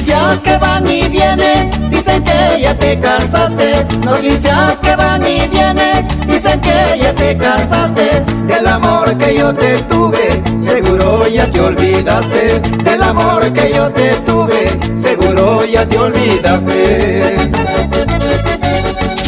Noticias que van y vienen, dicen que ya te casaste. Noticias que van y vienen, dicen que ya te casaste. Del amor que yo te tuve, seguro ya te olvidaste. Del amor que yo te tuve, seguro ya te olvidaste.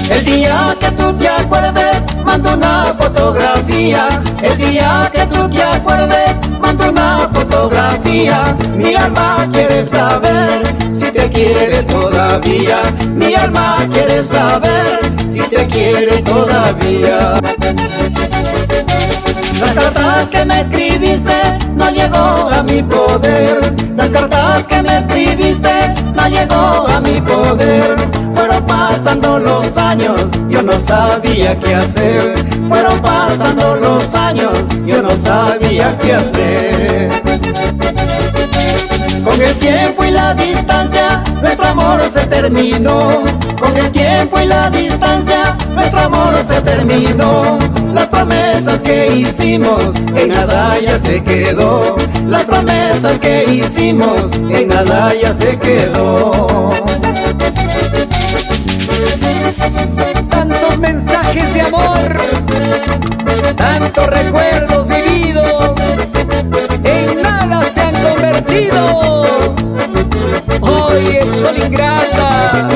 El día que tú te acuerdes, mando una fotografía. El día que tú te acuerdes, mando una fotografía. Mi alma quiere saber si te quiere todavía. Mi alma quiere saber si te quiere todavía. Las cartas que me escribiste no llegó a mi poder. Las cartas que me escribiste no llegó a mi poder. Fueron pasando los años, yo no sabía qué hacer. Fueron pasando los años, yo no sabía qué hacer. Con el tiempo y la distancia, nuestro amor se terminó. Con el tiempo y la distancia, nuestro amor se terminó. Las promesas que hicimos, en nada ya se quedó. Las promesas que hicimos, en nada ya se quedó. Tantos mensajes de amor, tantos recuerdos vividos, en nada se han convertido. Oye, Cholingrata,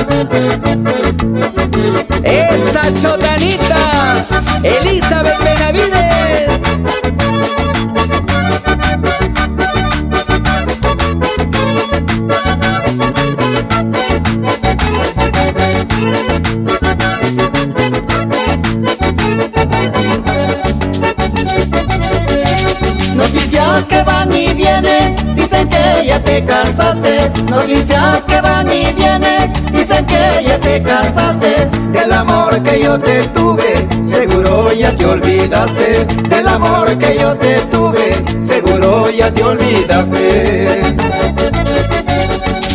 esa chotanita, Elizabeth Benavides. Noticias que van y vienen, dicen que ya te casaste. Noticias que van y vienen, dicen que ya te casaste. Del amor que yo te tuve, seguro ya te olvidaste. Del amor que yo te tuve, seguro ya te olvidaste.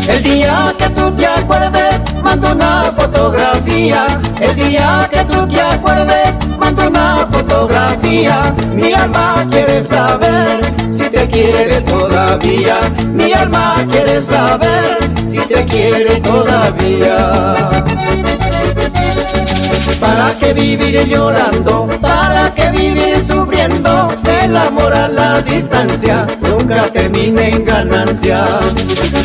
El día que tú te acuerdes, mando una fotografía. El día que tú te acuerdes, mando una fotografía. Mi alma quiere saber si te quiere todavía. Mi alma quiere saber si te quiere todavía. ¿Para qué vivir llorando? ¿Para qué vivir sufriendo? El amor a la distancia nunca termina en ganancia.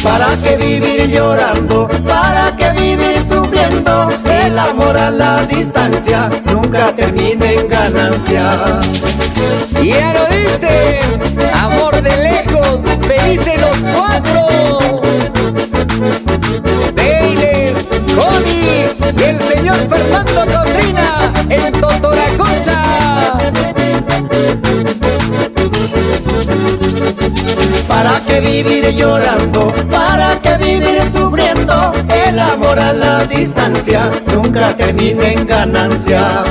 ¿Para qué vivir llorando? ¿Para qué vivir sufriendo? El amor a la distancia nunca termina en ganancia. Y ya lo dice, amor de lejos, felices los cuatro. Bailes, Connie y el señor Fernando Cotrina en Totoracocha. ¿Para qué vivir llorando? ¿Para qué vivir sufriendo? El amor a la distancia nunca termina en ganancia.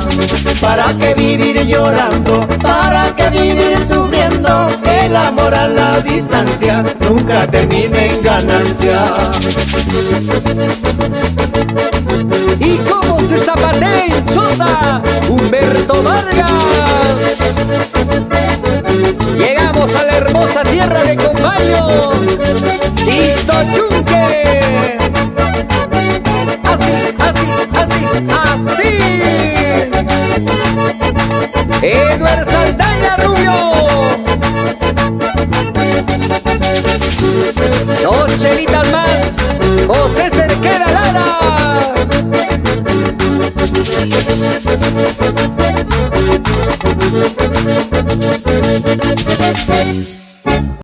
¿Para qué vivir llorando? ¿Para qué vivir sufriendo? El amor a la distancia nunca termina en ganancia. ¿Y cómo se zapatea en Chota? Humberto Vargas. Llegamos a la hermosa tierra de Compaño, Sisto Chunque. Así, así, así, así. Edward Saldaña Rubio. Dos chelitas más, José Cerquera Lara.